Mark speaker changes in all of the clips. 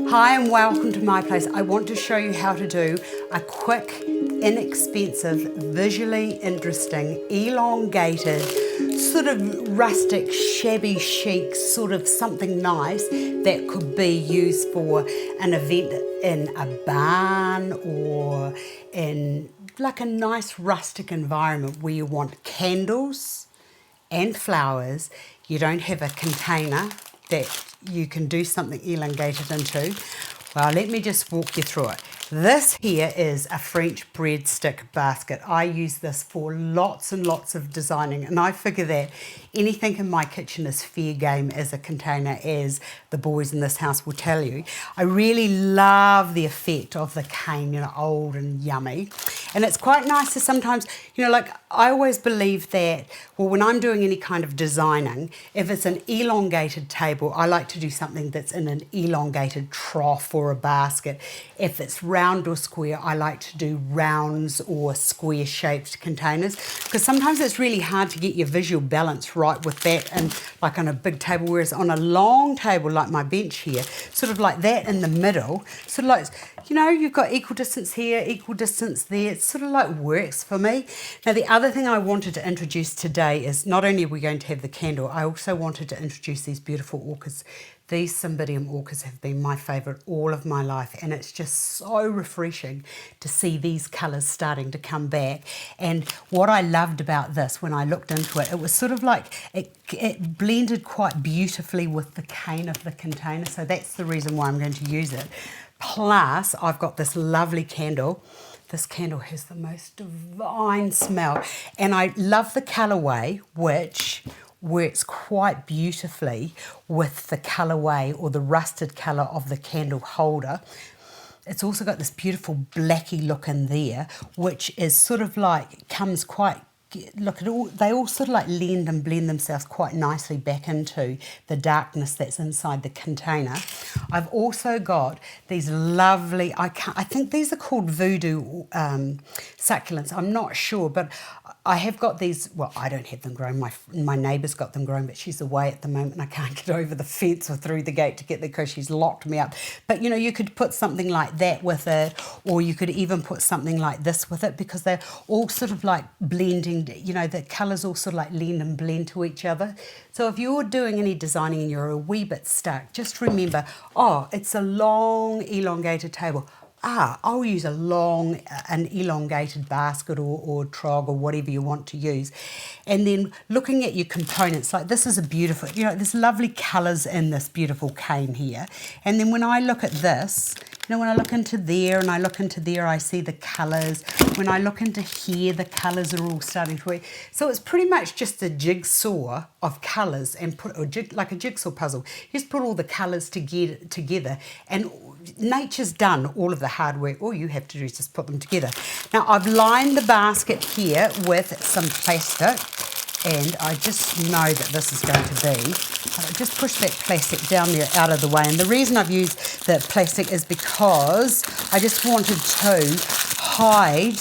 Speaker 1: Hi and welcome to my place. I want to show you how to do a quick, inexpensive, visually interesting, elongated, sort of rustic, shabby chic, sort of something nice that could be used for an event in a barn or in like a nice rustic environment where you want candles and flowers. You don't have a container that you can do something elongated into. Well, let me just walk you through it. This here is a French breadstick basket. I use this for lots and lots of designing, and I figure that anything in my kitchen is fair game as a container, as the boys in this house will tell you. I really love the effect of the cane, old and yummy. And it's quite nice to sometimes, like I always believe that, well, when I'm doing any kind of designing, if it's an elongated table, I like to do something that's in an elongated trough or a basket. If it's round or square, I like to do rounds or square shaped containers, because sometimes it's really hard to get your visual balance right with that and like on a big table, whereas on a long table like my bench here, sort of like that in the middle, sort of like, you've got equal distance here, equal distance there. It sort of like works for me. Now, the other thing I wanted to introduce today is not only are we going to have the candle, I also wanted to introduce these beautiful orchids. These Cymbidium orchids have been my favourite all of my life, and it's just so refreshing to see these colours starting to come back. And what I loved about this when I looked into it, it was sort of like it blended quite beautifully with the cane of the container, so that's the reason why I'm going to use it. Plus, I've got this lovely candle. This candle has the most divine smell, and I love the colourway, which works quite beautifully with the colourway or the rusted colour of the candle holder. It's also got this beautiful blacky look in there, which is sort of like, comes quite, look at all, they all sort of like lend and blend themselves quite nicely back into the darkness that's inside the container. I've also got these lovely, I think these are called voodoo succulents, I'm not sure, but I have got these, well, I don't have them grown, my neighbour's got them grown, but she's away at the moment and I can't get over the fence or through the gate to get there because she's locked me up. But you could put something like that with it, or you could even put something like this with it, because they're all sort of like blending, the colours all sort of like lend and blend to each other. So if you're doing any designing and you're a wee bit stuck, just remember, it's a long elongated table. I'll use an elongated basket or trog or whatever you want to use. And then looking at your components, like this is a beautiful, there's lovely colours in this beautiful cane here. And then when I look at this, when I look into there and I look into there, I see the colours. When I look into here, the colours are all starting to work. So it's pretty much just a jigsaw of colours and like a jigsaw puzzle. You just put all the colours together and nature's done all of the hard work. All you have to do is just put them together. Now, I've lined the basket here with some plastic, and I just know that this is going to be, just push that plastic down there out of the way. And the reason I've used the plastic is because I just wanted to hide,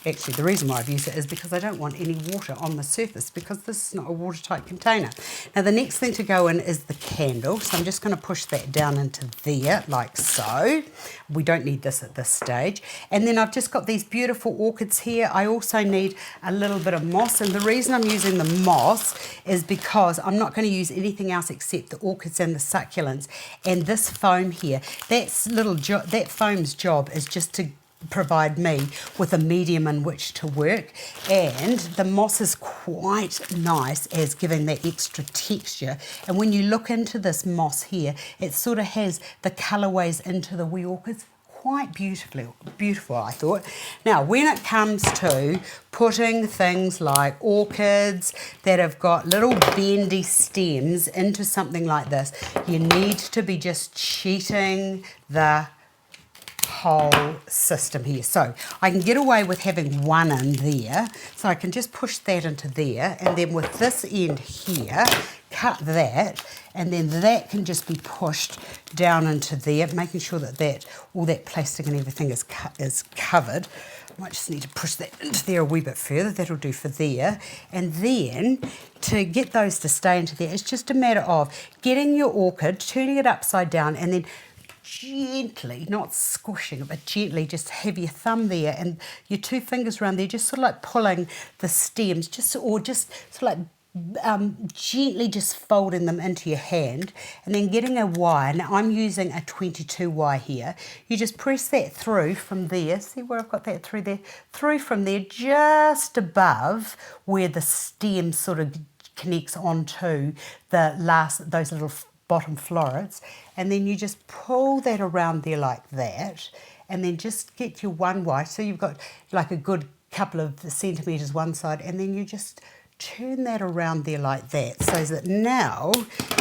Speaker 1: actually, the reason why I've used it is because I don't want any water on the surface, because this is not a watertight container. Now, the next thing to go in is the candle. So I'm just going to push that down into there, like so. We don't need this at this stage. And then I've just got these beautiful orchids here. I also need a little bit of moss. And the reason I'm using the moss is because I'm not going to use anything else except the orchids and the succulents. And this foam here, that foam's job is just to provide me with a medium in which to work, and the moss is quite nice as giving that extra texture. And when you look into this moss here, it sort of has the colourways into the wee orchids quite beautiful, I thought. Now, when it comes to putting things like orchids that have got little bendy stems into something like this, you need to be just cheating the whole system here. So I can get away with having one in there, so I can just push that into there, and then with this end here, cut that, and then that can just be pushed down into there, making sure that all that plastic and everything is covered. Might just need to push that into there a wee bit further. That'll do for there. And then to get those to stay into there, it's just a matter of getting your orchid, turning it upside down, and then gently, not squishing it, but gently just have your thumb there and your 2 fingers around there, just sort of like pulling the stems, just sort of like gently just folding them into your hand, and then getting a wire. Now I'm using a 22 wire here. You just press that through from there. See where I've got that through there? Through from there, just above where the stem sort of connects onto those little bottom florets, and then you just pull that around there like that, and then just get your 1 wire. So you've got like a good couple of centimetres one side, and then you just turn that around there like that, so that now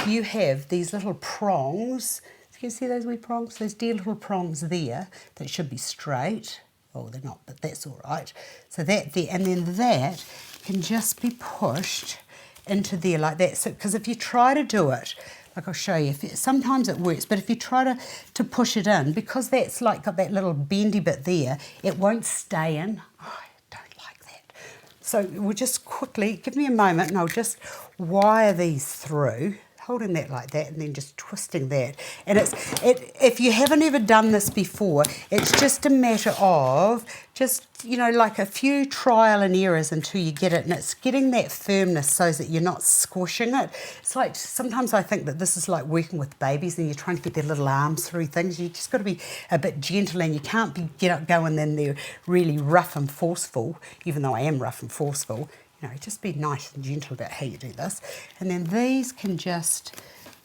Speaker 1: you have these little prongs. You can see those wee prongs, those dear little prongs there that should be straight. Oh, they're not, but that's all right. So that there, and then that can just be pushed into there like that. So, because if you try to do it, like I'll show you, sometimes it works, but if you try to push it in, because that's like got that little bendy bit there, it won't stay in. Oh, I don't like that. So we'll just quickly, give me a moment, and I'll just wire these through, holding that like that, and then just twisting that. And if you haven't ever done this before, it's just a matter of just, you know, like a few trial and errors until you get it, and it's getting that firmness so that you're not squishing it. It's like, sometimes I think that this is like working with babies and you're trying to get their little arms through things. You just got to be a bit gentle, and you can't get going in there really rough and forceful, even though I am rough and forceful. You know, just be nice and gentle about how you do this. And then these can just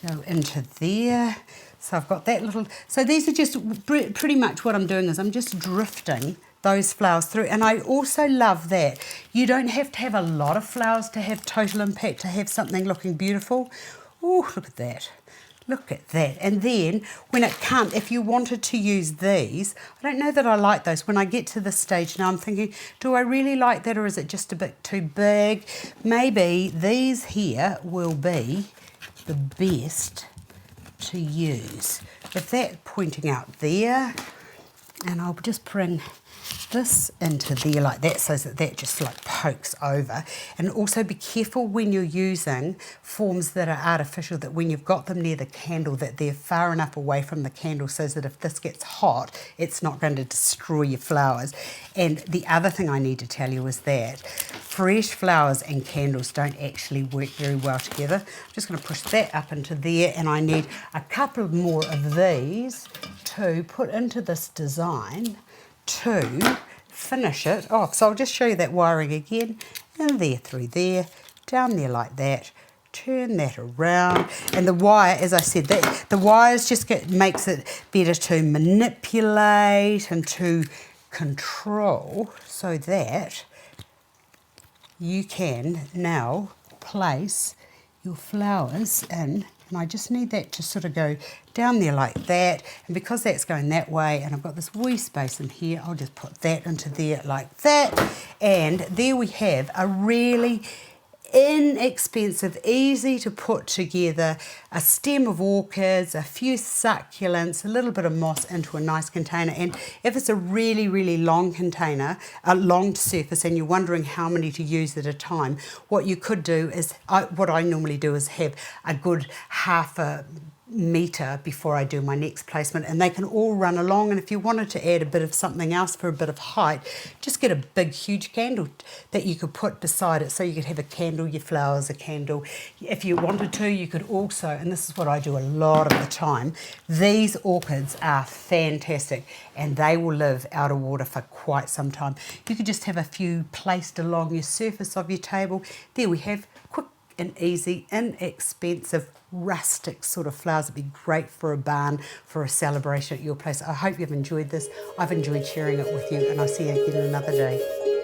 Speaker 1: go into there. So I've got that little, so these are just pretty much what I'm doing is I'm just drifting those flowers through. And I also love that you don't have to have a lot of flowers to have total impact, to have something looking beautiful. Oh, look at that. Look at that. And then when it comes, if you wanted to use these, I don't know that I like those. When I get to this stage now, I'm thinking, do I really like that, or is it just a bit too big? Maybe these here will be the best to use. With that pointing out there, and I'll just bring this into there like that, so that that just like pokes over. And also be careful when you're using forms that are artificial, that when you've got them near the candle, that they're far enough away from the candle so that if this gets hot, it's not going to destroy your flowers. And the other thing I need to tell you is that fresh flowers and candles don't actually work very well together. I'm just going to push that up into there, and I need a couple more of these to put into this design to finish it off. So I'll just show you that wiring again, in there, through there, down there like that, turn that around. And the wire, as I said, the wires just makes it better to manipulate and to control, so that you can now place your flowers in. And I just need that to sort of go down there like that. And because that's going that way, and I've got this wee space in here, I'll just put that into there like that. And there we have a really inexpensive, easy to put together, a stem of orchids, a few succulents, a little bit of moss into a nice container. And if it's a really, really long container, a long surface, and you're wondering how many to use at a time, what you could do is, what I normally do is have a good half a metre before I do my next placement, and they can all run along. And if you wanted to add a bit of something else for a bit of height, just get a big huge candle that you could put beside it, so you could have a candle, your flowers, a candle. If you wanted to, you could also, and this is what I do a lot of the time, these orchids are fantastic and they will live out of water for quite some time. You could just have a few placed along your surface of your table. There we have quick and easy, inexpensive, rustic sort of flowers. It'd be great for a barn, for a celebration at your place. I hope you've enjoyed this. I've enjoyed sharing it with you, and I'll see you again another day.